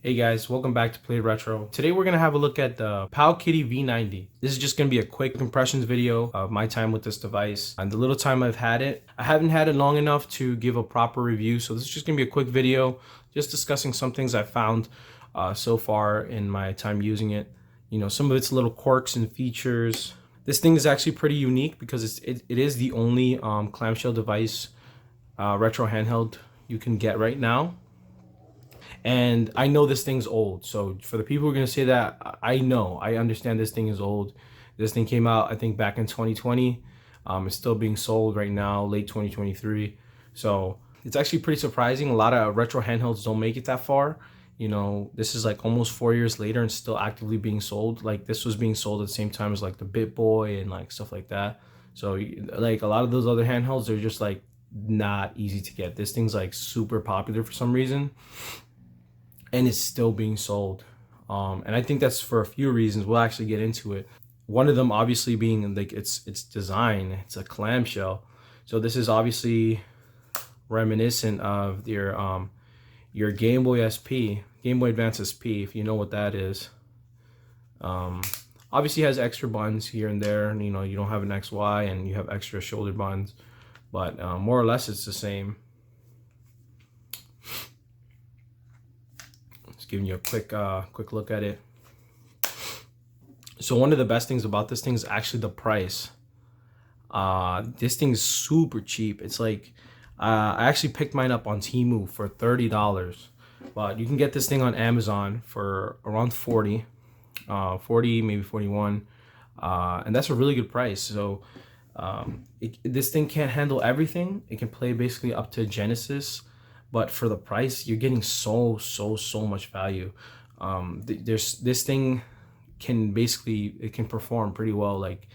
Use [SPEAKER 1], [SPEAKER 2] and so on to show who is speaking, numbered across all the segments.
[SPEAKER 1] Hey guys, welcome back to Play Retro. Today we're going to have a look at the Powkiddy V90. This is just going to be a quick impressions video of my time with this device and the little time I've had it. I haven't had it long enough to give a proper review, so this is just going to be a quick video just discussing some things I found so far in my time using it. You know, some of its little quirks and features. This thing is actually pretty unique because it is the only clamshell device retro handheld you can get right now. And I know this thing's old. So for the people who are going to say that, I understand this thing is old. This thing came out, I think, back in 2020. It's still being sold right now, late 2023. So it's actually pretty surprising. A lot of retro handhelds don't make it that far. You know, this is like almost 4 years later and still actively being sold. Like this was being sold at the same time as like the BitBoy and like stuff like that. So like a lot of those other handhelds, they're just like not easy to get. This thing's like super popular for some reason, and it's still being sold. And I think that's for a few reasons. We'll actually get into it. One of them obviously being like its design. It's a clamshell. So this is obviously reminiscent of your Game Boy SP, Game Boy Advance SP, if you know what that is. Obviously has extra buttons here and there, and you know, you don't have an XY and you have extra shoulder buttons, but more or less it's the same. Giving you a quick look at it. So one of the best things about this thing is actually the price. This thing is super cheap. It's like I actually picked mine up on Temu for $30, but you can get this thing on Amazon for around 40, maybe 41, and that's a really good price. So this thing can't handle everything. It can play basically up to Genesis, but for the price, you're getting so much value. This thing can basically, it can perform pretty well. Like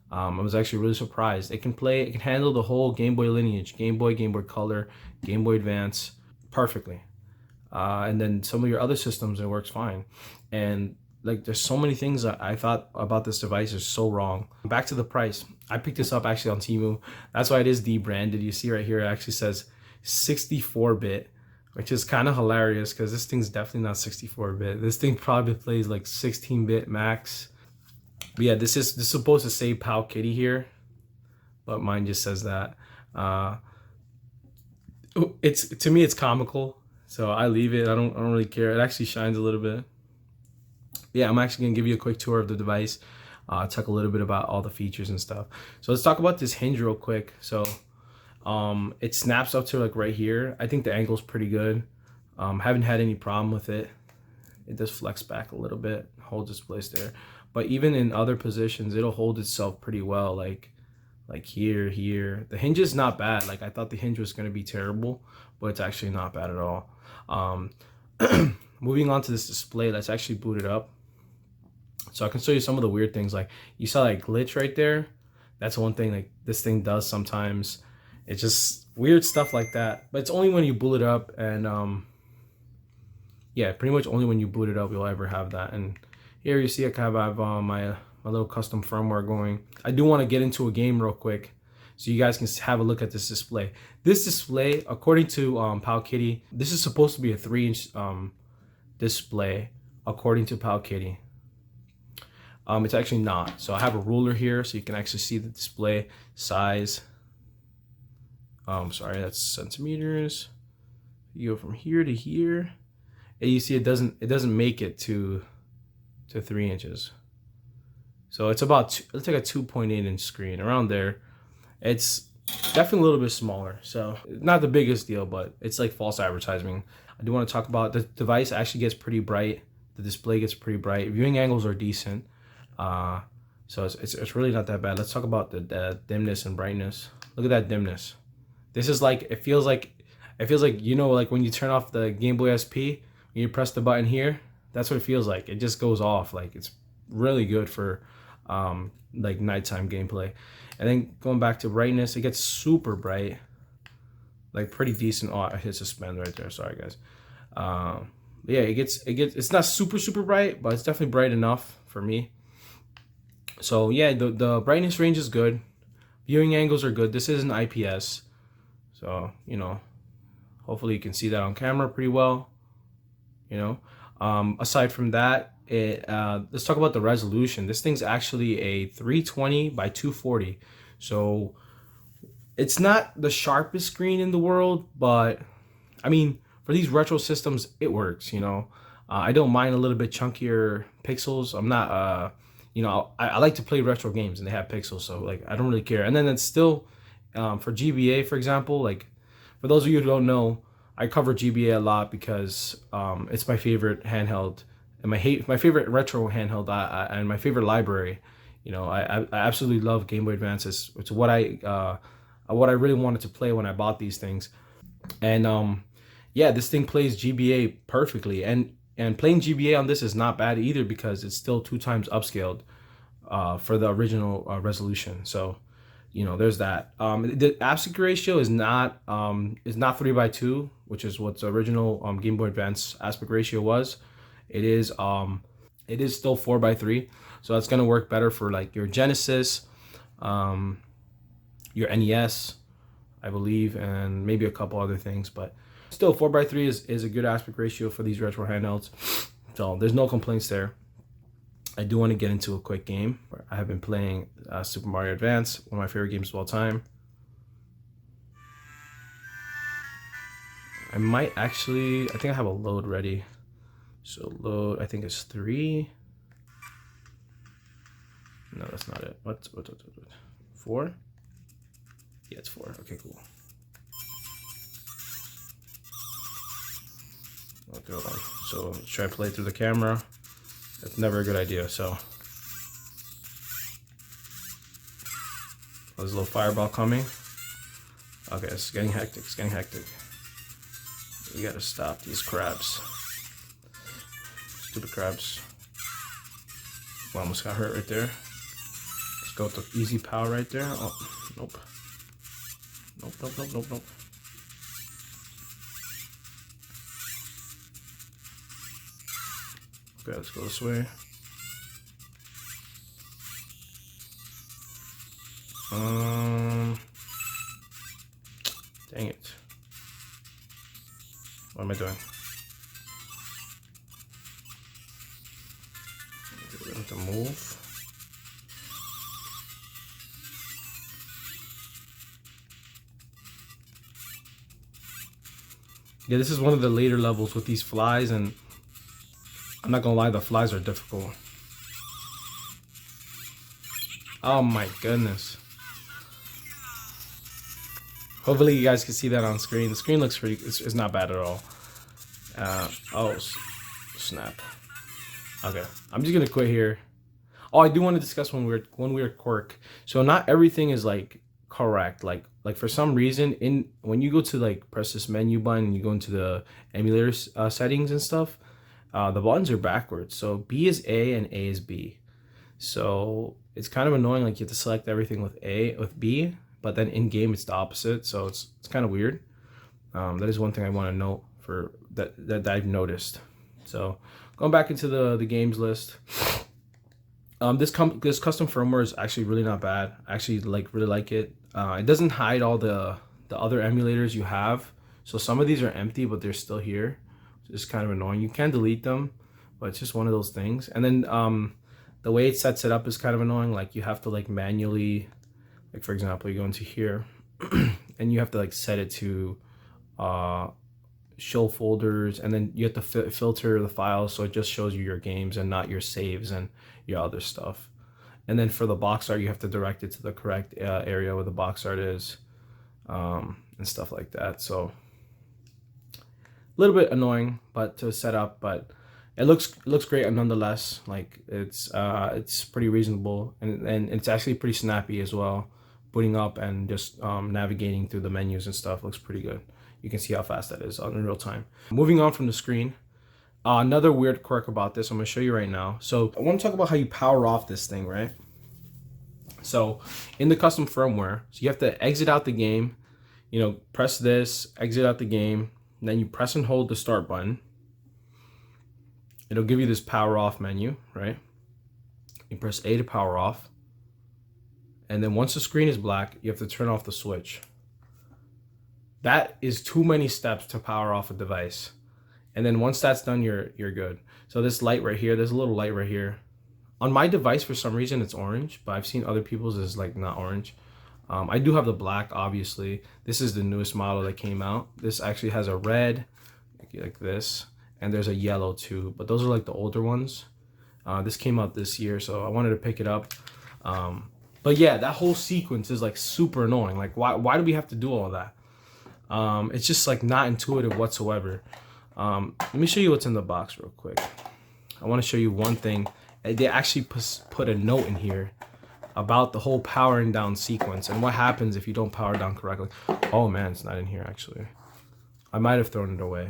[SPEAKER 1] I was actually really surprised. It can handle the whole Game Boy lineage, Game Boy Color, Game Boy Advance perfectly. And then some of your other systems, it works fine. And like there's so many things that I thought about this device is so wrong. Back to the price. I picked this up actually on Temu. That's why it is de-branded. You see right here, it actually says 64-bit, which is kind of hilarious because this thing's definitely not 64-bit. This thing probably plays like 16-bit max. But yeah, this is supposed to say Powkiddy here, but mine just says that. It's, to me, it's comical, so I leave it. I don't really care. It actually shines a little bit. Yeah, I'm actually gonna give you a quick tour of the device, talk a little bit about all the features and stuff. So let's talk about this hinge real quick. So it snaps up to like right here. I think the angle's pretty good. Haven't had any problem with it. It does flex back a little bit, holds its place there, but even in other positions it'll hold itself pretty well, like here. The hinge is not bad. Like I thought the hinge was going to be terrible, but it's actually not bad at all. Moving on to this display, let's actually boot it up so I can show you some of the weird things. Like you saw that glitch right there. That's one thing like this thing does sometimes. It's just weird stuff like that, but it's only when you boot it up, and yeah, pretty much only when you boot it up you'll ever have that. And here you see I kind of have my little custom firmware going. I do want to get into a game real quick so you guys can have a look at this display. This display, according to Powkiddy, this is supposed to be a 3-inch display according to Powkiddy. It's actually not. So I have a ruler here so you can actually see the display size. Sorry, that's centimeters. You go from here to here, and you see it doesn't make it to 3 inches. So it's about let's take a 2.8 inch screen around there. It's definitely a little bit smaller, so not the biggest deal, but it's like false advertising. I do want to talk about the device. Actually gets pretty bright. The display gets pretty bright. Viewing angles are decent, so it's really not that bad. Let's talk about the dimness and brightness. Look at that dimness. This is like, it feels like, you know, like when you turn off the Game Boy SP, when you press the button here, that's what it feels like. It just goes off. Like it's really good for like nighttime gameplay. And then going back to brightness, it gets super bright, like pretty decent. Oh, I hit suspend right there. Sorry guys. Yeah, it's not super bright, but it's definitely bright enough for me. So yeah, the brightness range is good. Viewing angles are good. This is an IPS. So, you know, hopefully you can see that on camera pretty well, you know. Aside from that, let's talk about the resolution. This thing's actually a 320 by 240. So it's not the sharpest screen in the world, but I mean, for these retro systems, it works, you know. I don't mind a little bit chunkier pixels. I'm not, you know, I like to play retro games and they have pixels, so like I don't really care. And then it's still, for GBA, for example, like for those of you who don't know, I cover GBA a lot because it's my favorite handheld and my favorite retro handheld and my favorite library. You know, I absolutely love Game Boy Advance. It's what I really wanted to play when I bought these things. And yeah, this thing plays GBA perfectly, and playing GBA on this is not bad either because it's still 2 times upscaled for the original resolution. So, you know, there's that. The aspect ratio is not 3:2, which is what the original Game Boy Advance aspect ratio was. It is still 4:3, so that's gonna work better for like your Genesis, your NES, I believe, and maybe a couple other things, but still 4:3 is a good aspect ratio for these retro handhelds. So there's no complaints there. I do want to get into a quick game. I have been playing Super Mario Advance, one of my favorite games of all time. I might actually, I think I have a load ready. So load, I think it's 3. No, that's not it. What? 4? Yeah, it's 4. Okay, cool. So try to play through the camera. That's never a good idea. So there's a little fireball coming. Okay, it's getting hectic. It's getting hectic. We gotta stop these crabs. Stupid crabs. Well, almost got hurt right there. Let's go with the easy power right there. Oh, nope. Nope. Okay, let's go this way. Dang it. What am I doing? I have to move. Yeah, this is one of the later levels with these flies, and I'm not gonna lie, the flies are difficult. Oh my goodness. Hopefully you guys can see that on screen. The screen looks pretty, it's not bad at all. Oh, snap. Okay, I'm just gonna quit here. Oh, I do want to discuss one weird quirk. So not everything is like correct. Like for some reason, when you go to like press this menu button and you go into the emulator settings and stuff, the buttons are backwards. So B is A and A is B. So it's kind of annoying. Like you have to select everything with B, but then in game it's the opposite. So it's kind of weird. That is one thing I want to note for that I've noticed. So going back into the games list. This custom firmware is actually really not bad. I actually really like it. It doesn't hide all the other emulators you have. So some of these are empty, but they're still here. It's kind of annoying. You can delete them, but it's just one of those things. And then the way it sets it up is kind of annoying. Like you have to like manually, like for example, you go into here and you have to like set it to show folders, and then you have to filter the files so it just shows you your games and not your saves and your other stuff. And then for the box art, you have to direct it to the correct area where the box art is, and stuff like that. So a little bit annoying, but to set up, but it looks great nonetheless. Like it's pretty reasonable, and it's actually pretty snappy as well. Booting up and just navigating through the menus and stuff looks pretty good. You can see how fast that is in real time. Moving on from the screen, another weird quirk about this, I'm gonna show you right now. So I want to talk about how you power off this thing, right? So in the custom firmware, so you have to exit out the game, you know, press this, exit out the game, and then you press and hold the start button. It'll give you this power off menu, right? You press A to power off. And then once the screen is black, you have to turn off the switch. That is too many steps to power off a device. And then once that's done, you're good. So this light right here, there's a little light right here. On my device, for some reason, it's orange, but I've seen other people's is like not orange. I do have the black, obviously. This is the newest model that came out. This actually has a red, like this, and there's a yellow too, but those are like the older ones. This came out this year, so I wanted to pick it up. But yeah, that whole sequence is like super annoying. Like, why do we have to do all that? It's just like not intuitive whatsoever. Let me show you what's in the box real quick. I want to show you one thing. They actually put a note in here about the whole powering down sequence and what happens if you don't power down correctly. Oh man, it's not in here actually. I might have thrown it away.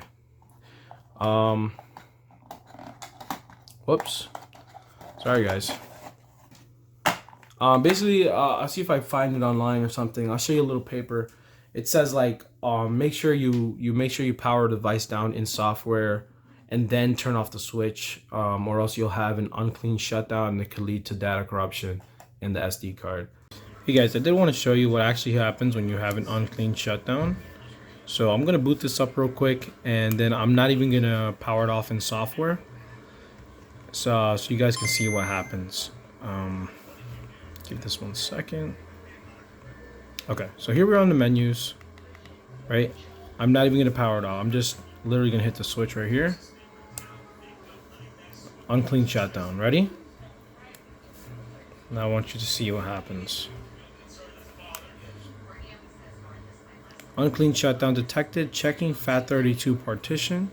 [SPEAKER 1] Whoops. Sorry guys. Basically, I'll see if I find it online or something. I'll show you a little paper. It says like, make sure you power the device down in software and then turn off the switch, or else you'll have an unclean shutdown and it could lead to data corruption in the SD card. Hey guys, I did want to show you what actually happens when you have an unclean shutdown. So I'm gonna boot this up real quick, and then I'm not even gonna power it off in software. So you guys can see what happens. Give this 1 second. Okay, so here we're on the menus, right? I'm not even gonna power it off. I'm just literally gonna hit the switch right here. Unclean shutdown. Ready? Now I want you to see what happens. Unclean shutdown detected. Checking FAT32 partition.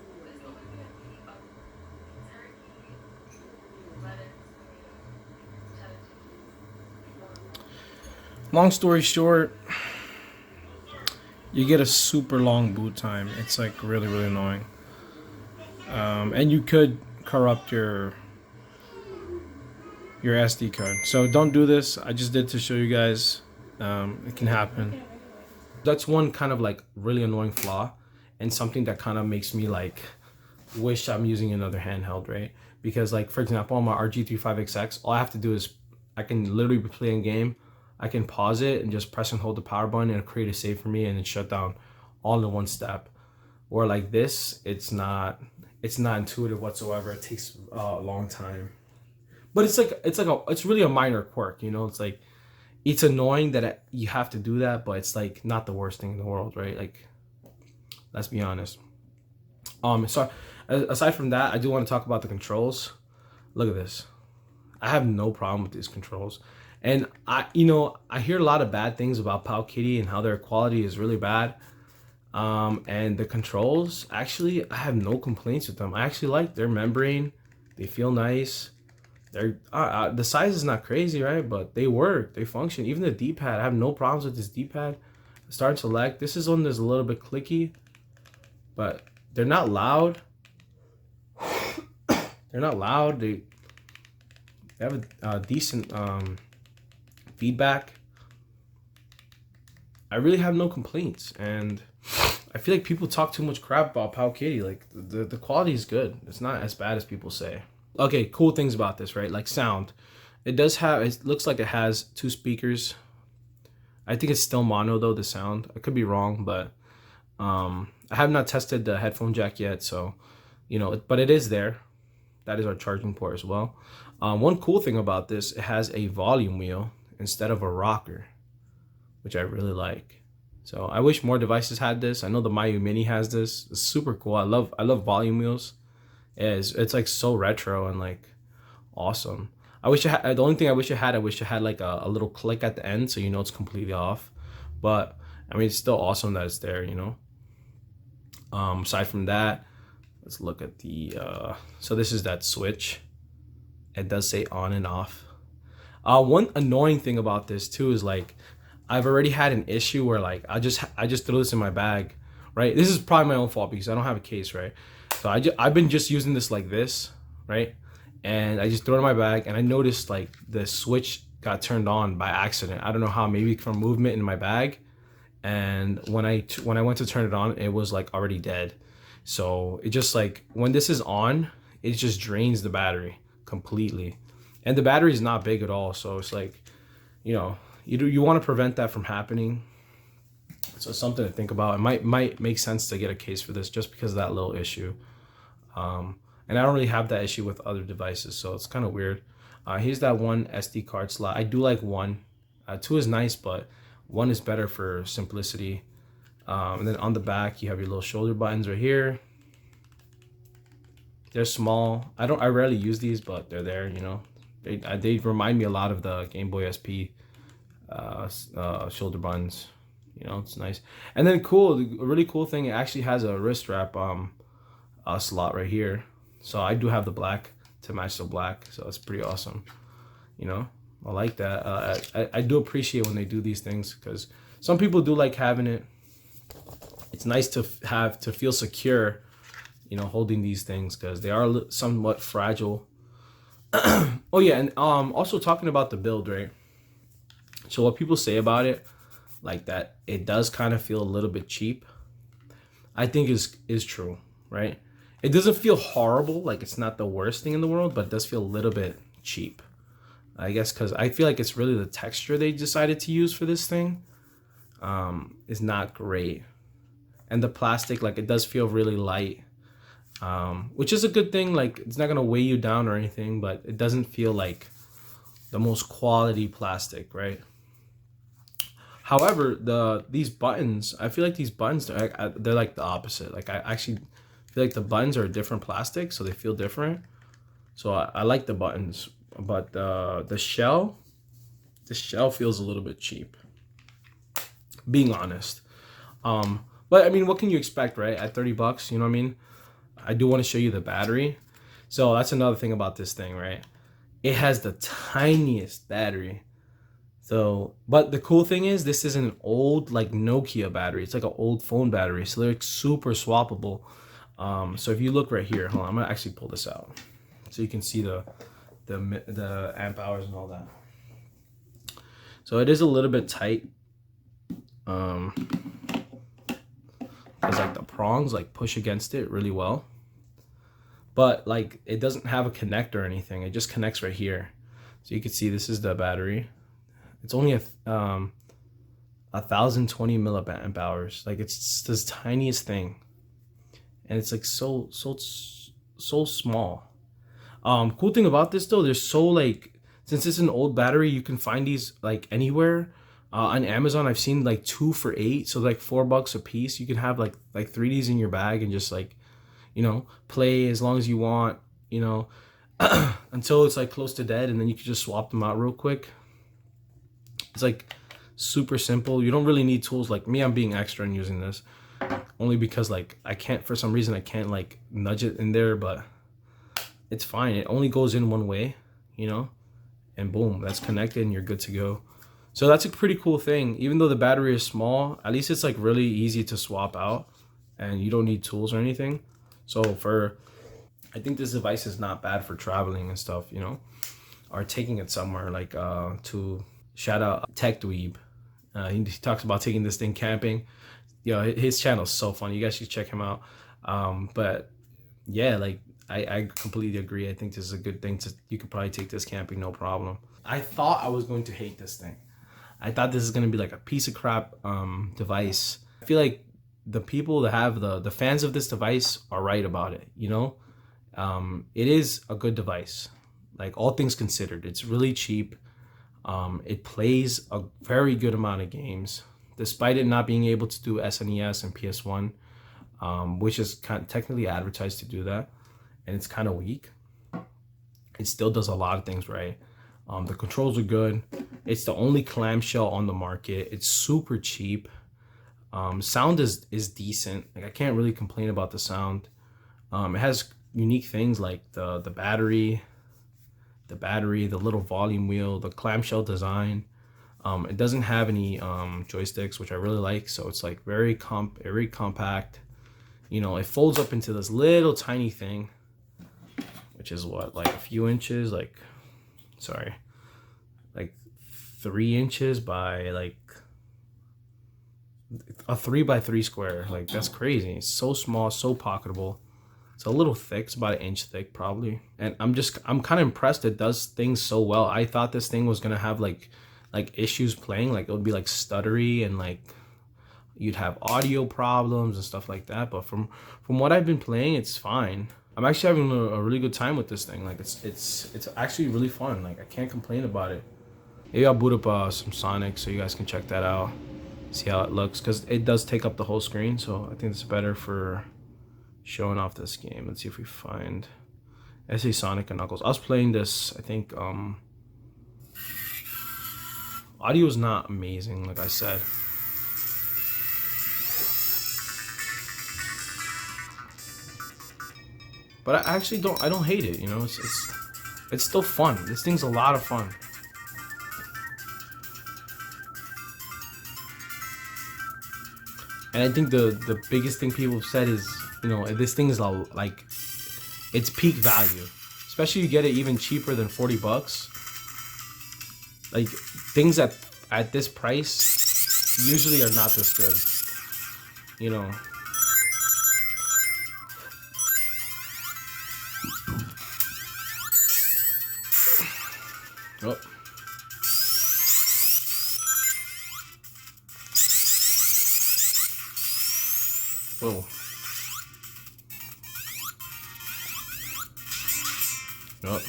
[SPEAKER 1] Long story short, you get a super long boot time. It's like really annoying. And you could corrupt your SD card. So don't do this. I just did to show you guys. It can happen. That's one kind of like really annoying flaw, and something that kind of makes me like wish I'm using another handheld, right? Because like, for example, on my RG35XX, all I have to do is I can literally be playing a game. I can pause it and just press and hold the power button and create a save for me and then shut down all in one step. Or like this, it's not intuitive whatsoever. It takes a long time. But it's really a minor quirk, you know? It's like, it's annoying that you have to do that, but it's like not the worst thing in the world, right? Like, let's be honest. So aside from that, I do want to talk about the controls. Look at this. I have no problem with these controls. And I hear a lot of bad things about Powkiddy and how their quality is really bad. And the controls, actually, I have no complaints with them. I actually like their membrane. They feel nice. They're the size is not crazy, right? But they work. They function. Even the D-pad, I have no problems with this D-pad. Start and select. This is one that's a little bit clicky, but they're not loud. They're not loud. They have a decent feedback. I really have no complaints, and I feel like people talk too much crap about Powkiddy. Like the quality is good. It's not as bad as people say. Okay, cool things about this, right? Like sound. It looks like it has 2 speakers. I think it's still mono though, the sound. I could be wrong, but I have not tested the headphone jack yet, so but it is there. That is our charging port as well. One cool thing about this, it has a volume wheel instead of a rocker, which I really like. So I wish more devices had this. I know the Mayu Mini has this. It's super cool. I love volume wheels. It's like so retro and like awesome. I wish the only thing I wish it had like a little click at the end, so it's completely off. But I mean, it's still awesome that it's there, Aside from that, let's look at the so this is that switch. It does say on and off. One annoying thing about this too is like, I've already had an issue where like I just threw this in my bag, right? This is probably my own fault because I don't have a case, right? So I've been just using this like this, right? And I just threw it in my bag, and I noticed like the switch got turned on by accident. I don't know how, maybe from movement in my bag. And when I went to turn it on, it was like already dead. So it just like, when this is on, it just drains the battery completely. And the battery is not big at all. So it's like, you want to prevent that from happening. So it's something to think about. It might make sense to get a case for this just because of that little issue. And I don't really have that issue with other devices, so it's kind of weird. Here's that one SD card slot. I do like one. Two is nice, but one is better for simplicity. And then on the back, you have your little shoulder buttons right here. They're small. I rarely use these, but they're there, you know. They remind me a lot of the Gameboy SP shoulder buttons. You know, it's nice. And then a really cool thing, it actually has a wrist wrap slot right here. So I do have the black to match the black, so it's pretty awesome. You know, I like that. I do appreciate when they do these things, because some people do like having it. It's nice to feel secure, you know, holding these things, because they are somewhat fragile. Oh yeah, and also talking about the build, right? So what people say about it, like that it does kind of feel a little bit cheap, I think is true, right? It doesn't feel horrible, like it's not the worst thing in the world, but it does feel a little bit cheap, I guess, because I feel like it's really the texture they decided to use for this thing is not great. And the plastic, like, it does feel really light, which is a good thing. Like, it's not gonna weigh you down or anything, but it doesn't feel like the most quality plastic, right? However, these buttons, I feel like these buttons, they're like the opposite. Like, I actually feel like the buttons are a different plastic, so they feel different. So I like the buttons, but the shell feels a little bit cheap, being honest. But I mean, what can you expect, right? At 30 bucks, you know what I mean? I do want to show you the battery. So that's another thing about this thing, right? It has the tiniest battery. So, but the cool thing is, this is an old, like, Nokia battery. It's like an old phone battery, so they're super swappable. So if you look right here, hold on, I'm gonna actually pull this out so you can see the amp hours and all that. So it is a little bit tight. Because like the prongs like push against it really well, but like it doesn't have a connector or anything. It just connects right here. So you can see this is the battery. It's only 1020 milliamp hours. Like, it's this tiniest thing, and it's like so small. Cool thing about this though, they're so, like, since it's an old battery, you can find these like anywhere. On Amazon, I've seen like 2 for $8, so like $4 a piece. You can have like 3Ds in your bag and just, like, you know, play as long as you want, you know, until it's like close to dead, and then you can just swap them out real quick. It's like super simple. You don't really need tools. Like me, I'm being extra and using this only because, like, I can't, for some reason I can't like nudge it in there, but it's fine. It only goes in one way, you know, and boom, that's connected and you're good to go. So that's a pretty cool thing. Even though the battery is small, at least it's like really easy to swap out and you don't need tools or anything. So I think this device is not bad for traveling and stuff, you know, or taking it somewhere, like to shout out Tech Dweeb. He talks about taking this thing camping. Yo, his channel is so funny. You guys should check him out. But yeah, like I completely agree. I think this is a good thing. You could probably take this camping, no problem. I thought I was going to hate this thing. I thought this is going to be like a piece of crap device. I feel like the people that have the fans of this device are right about it, you know? It is a good device. Like, all things considered, it's really cheap. It plays a very good amount of games, despite it not being able to do SNES and PS1, which is technically advertised to do that, and it's kind of weak. It still does a lot of things right. The controls are good. It's the only clamshell on the market. It's super cheap. Sound is decent. Like, I can't really complain about the sound. It has unique things like the battery, the little volume wheel, the clamshell design. It doesn't have any joysticks, which I really like. So it's like very compact. You know, it folds up into this little tiny thing, which is what, like a few inches, like 3 inches by like a 3x3 square. Like, that's crazy. It's so small, so pocketable. It's a little thick. It's about 1 inch thick probably. And I'm kind of impressed it does things so well. I thought this thing was gonna have like issues playing. Like, it would be like stuttery and like you'd have audio problems and stuff like that. But from what I've been playing, it's fine. I'm actually having a really good time with this thing. Like it's actually really fun. Like I can't complain about it. Maybe I'll boot up some Sonic so you guys can check that out, see how it looks, because it does take up the whole screen. So I think it's better for showing off this game. Let's see if we find SA Sonic and Knuckles. I was playing this. I think audio is not amazing, like I said. But I actually don't hate it, you know. It's still fun. This thing's a lot of fun. And I think the biggest thing people have said is, you know, this thing is like it's peak value. Especially you get it even cheaper than 40 bucks. Like things at this price usually are not this good. You know. Oh. Whoa. Oh.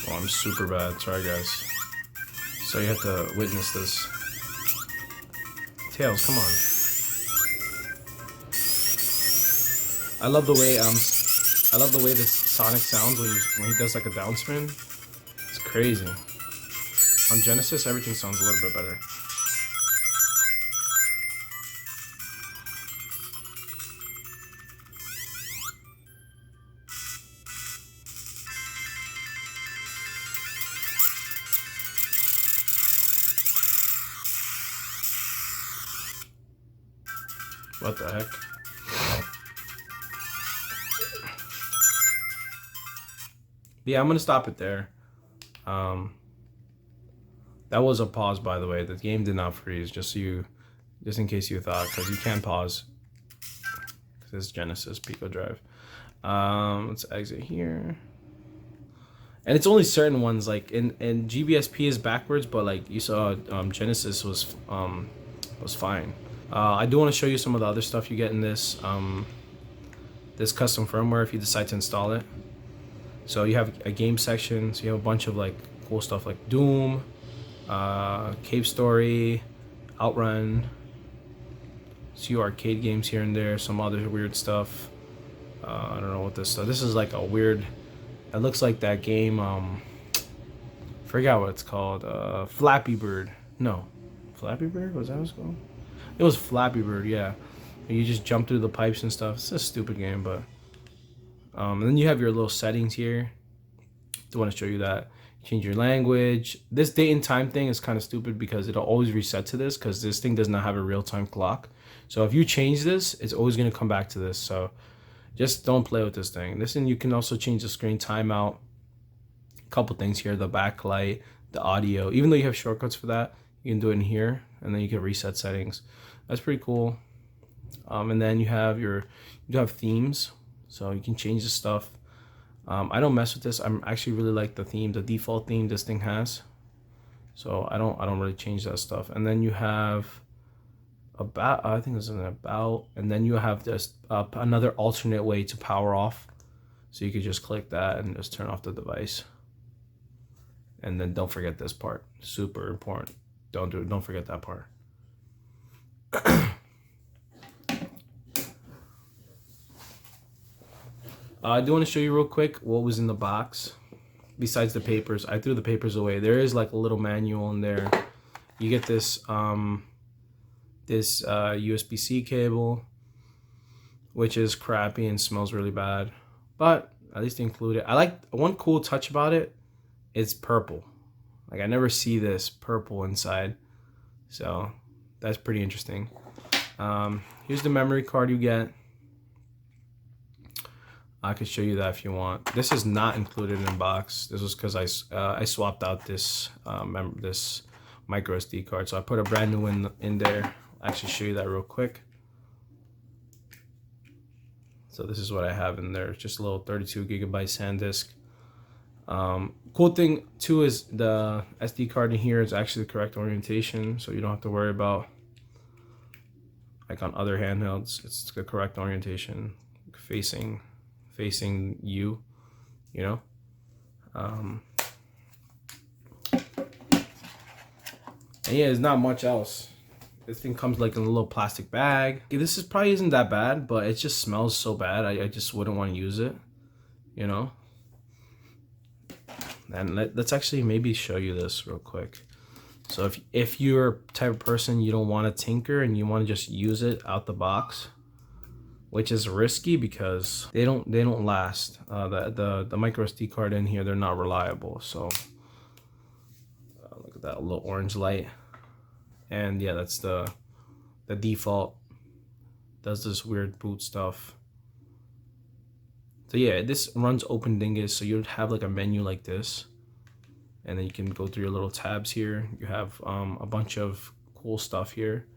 [SPEAKER 1] Oh, I'm super bad. Sorry, guys. So you have to witness this. Tails, come on. I love the way this Sonic sounds when he does like a downspin. It's crazy. On Genesis, everything sounds a little bit better. What the heck? Yeah, I'm gonna stop it there. That was a pause, by the way. The game did not freeze, just in case you thought, because you can pause. Because it's Genesis Pico Drive. Let's exit here. And it's only certain ones, like in GBSP is backwards, but like you saw, Genesis was fine. I do want to show you some of the other stuff you get in this this custom firmware if you decide to install it. So you have a game section, so you have a bunch of like cool stuff like Doom, Cave Story, Outrun, a few arcade games here and there, some other weird stuff. I don't know what this stuff. This is like a weird. It looks like that game. Forgot what it's called. Flappy Bird. No, Flappy Bird. Was that what it's called? It was Flappy Bird. Yeah, you just jump through the pipes and stuff. It's a stupid game, but. And then you have your little settings here. I want to show you that. Change your language. This date and time thing is kind of stupid because it'll always reset to this because this thing does not have a real-time clock. So if you change this, it's always going to come back to this. So just don't play with this thing. Listen, you can also change the screen timeout. A couple things here, the backlight, the audio. Even though you have shortcuts for that, you can do it in here, and then you can reset settings. That's pretty cool. And then you have themes. So you can change the stuff. I don't mess with this. I'm actually really like the theme, the default theme this thing has. So I don't really change that stuff. And then you have about, I think it's an about, and then you have this another alternate way to power off. So you could just click that and just turn off the device. And then don't forget this part. Super important. Don't forget that part. I do want to show you real quick what was in the box. Besides the papers, I threw the papers away. There is like a little manual in there. You get this USB-C cable, which is crappy and smells really bad, but at least they include it. I like one cool touch about it. It's purple. Like I never see this purple inside, so that's pretty interesting. Here's the memory card you get. I could show you that if you want. This is not included in the box. This was because I swapped out this this micro SD card, so I put a brand new one in there. I'll actually show you that real quick. So this is what I have in there. Just a little 32 gigabyte SanDisk. Cool thing too is the SD card in here is actually the correct orientation, so you don't have to worry about like on other handhelds. It's the correct orientation, facing you, you know. And yeah, there's not much else. This thing comes like in a little plastic bag. This is probably isn't that bad, but it just smells so bad. I just wouldn't want to use it, you know. And let's actually maybe show you this real quick. So if you're a type of person you don't want to tinker and you want to just use it out the box, which is risky because they don't last. The micro SD card in here, they're not reliable. So look at that little orange light, and yeah, that's the default. Does this weird boot stuff. So yeah, this runs Open Dingus, so you'd have like a menu like this, and then you can go through your little tabs here. You have a bunch of cool stuff here,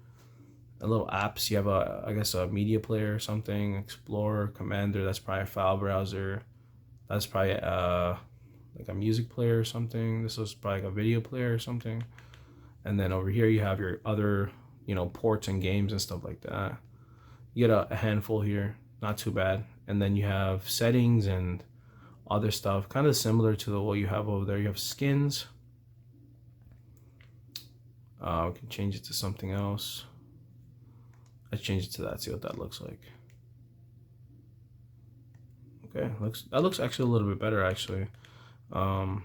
[SPEAKER 1] little apps. You have I guess a media player or something, Explorer, Commander. That's probably a file browser. That's probably like a music player or something. This was probably like a video player or something. And then over here you have your other, you know, ports and games and stuff like that. You get a handful here, not too bad. And then you have settings and other stuff, kind of similar to what you have over there. You have skins. We can change it to something else. Let's change it to that, see what that looks like. Okay, that looks actually a little bit better actually. Not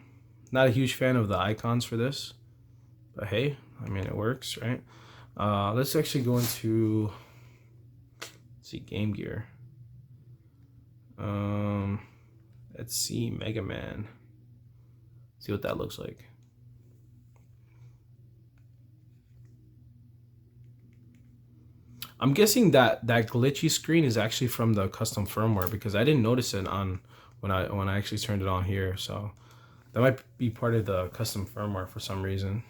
[SPEAKER 1] a huge fan of the icons for this, but hey, I mean, it works, right? Let's actually go into, let's see, Game Gear. Let's see, Megaman. See what that looks like. I'm guessing that glitchy screen is actually from the custom firmware, because I didn't notice it on when I actually turned it on here. So that might be part of the custom firmware for some reason.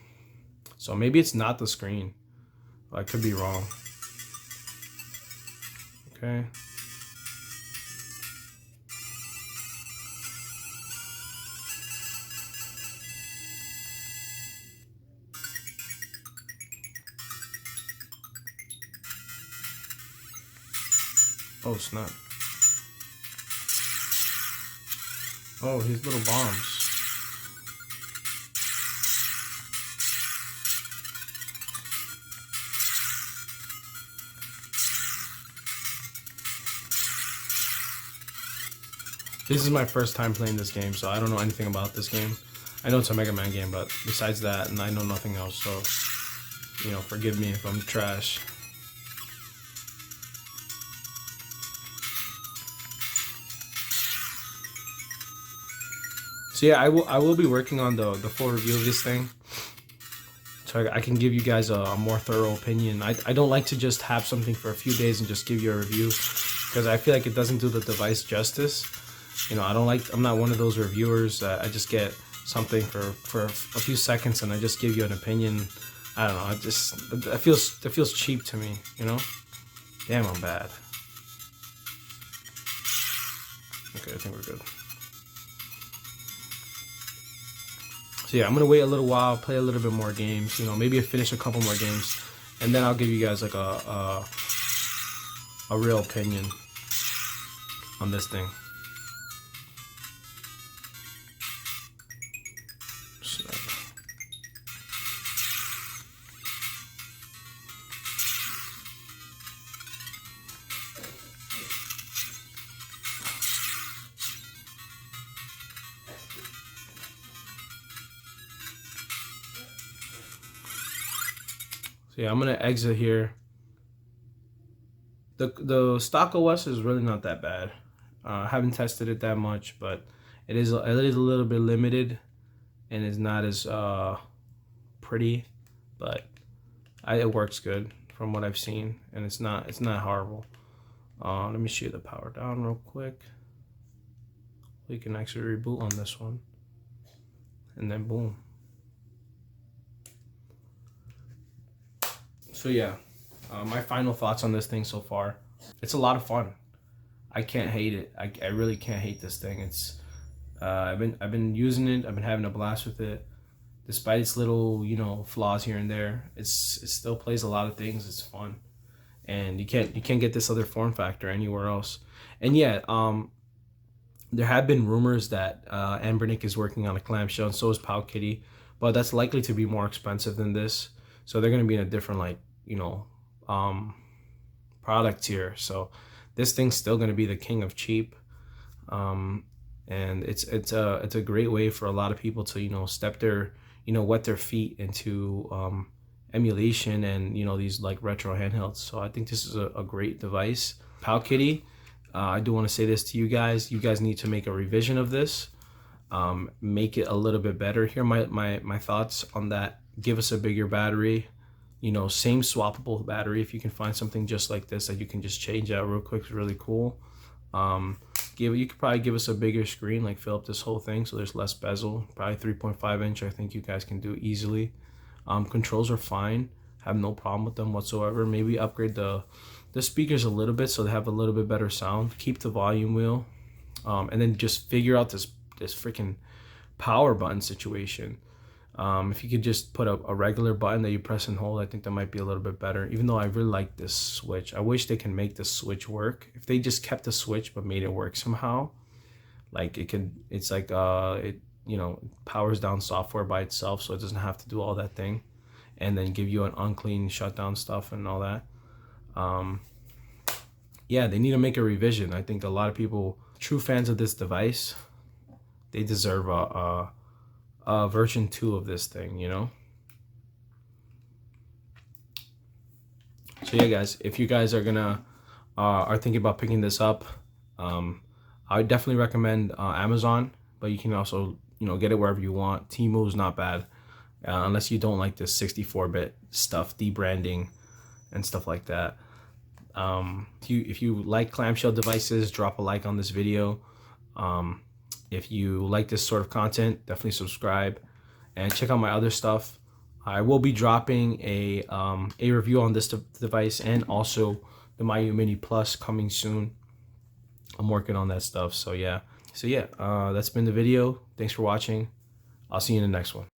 [SPEAKER 1] So maybe it's not the screen. I could be wrong. Okay. Oh snap. Oh, his little bombs. This is my first time playing this game, so I don't know anything about this game. I know it's a Mega Man game, but besides that, and I know nothing else, so, you know, forgive me if I'm trash. So yeah, I will be working on the full review of this thing, so I can give you guys a more thorough opinion. I don't like to just have something for a few days and just give you a review, because I feel like it doesn't do the device justice. You know, I'm not one of those reviewers. I just get something for a few seconds and I just give you an opinion. I don't know. It feels cheap to me. You know. Damn, I'm bad. Okay, I think we're good. So yeah, I'm gonna wait a little while, play a little bit more games. You know, maybe finish a couple more games, and then I'll give you guys like a real opinion on this thing. So yeah, I'm gonna exit here. The stock OS is really not that bad. I haven't tested it that much, but it is a little bit limited, and it's not as pretty, but it works good from what I've seen, and it's not horrible. Let me show you the power down real quick. We can actually reboot on this one, and then boom. So yeah, my final thoughts on this thing so far. It's a lot of fun. I can't hate it. I really can't hate this thing. It's I've been using it. I've been having a blast with it, despite its little, you know, flaws here and there. It still plays a lot of things. It's fun. and you can't get this other form factor anywhere else. And yeah, there have been rumors that Anbernic is working on a clamshell, and so is Powkiddy, but that's likely to be more expensive than this. So they're going to be in a different, like, you know, product tier. So this thing's still going to be the king of cheap. And it's a great way for a lot of people to, you know, step their, you know, wet their feet into emulation and, you know, these like retro handhelds. So I think this is a great device. Powkiddy, I do want to say this to you guys. You guys need to make a revision of this, make it a little bit better. Here are my thoughts on that. Give us a bigger battery, you know, same swappable battery. If you can find something just like this that you can just change out real quick, it's really cool. You could probably give us a bigger screen, like fill up this whole thing so there's less bezel. Probably 3.5 inch, I think you guys can do easily. Controls are fine, have no problem with them whatsoever. Maybe upgrade the speakers a little bit so they have a little bit better sound. Keep the volume wheel, and then just figure out this freaking power button situation. If you could just put a regular button that you press and hold, I think that might be a little bit better. Even though I really like this switch, I wish they can make the switch work. If they just kept the switch but made it work somehow, like it's like it, you know, powers down software by itself, so it doesn't have to do all that thing, and then give you an unclean shutdown stuff and all that. Yeah, they need to make a revision. I think a lot of people, true fans of this device, they deserve a version 2 of this thing, you know. So yeah, guys, if you guys are gonna are thinking about picking this up, I would definitely recommend Amazon, but you can also, you know, get it wherever you want. Temu is not bad, unless you don't like this 64-bit stuff, de-branding and stuff like that. If you like clamshell devices, drop a like on this video. If you like this sort of content, definitely subscribe and check out my other stuff. I will be dropping a review on this device and also the Mayu Mini Plus coming soon. I'm working on that stuff. So yeah, that's been the video. Thanks for watching. I'll see you in the next one.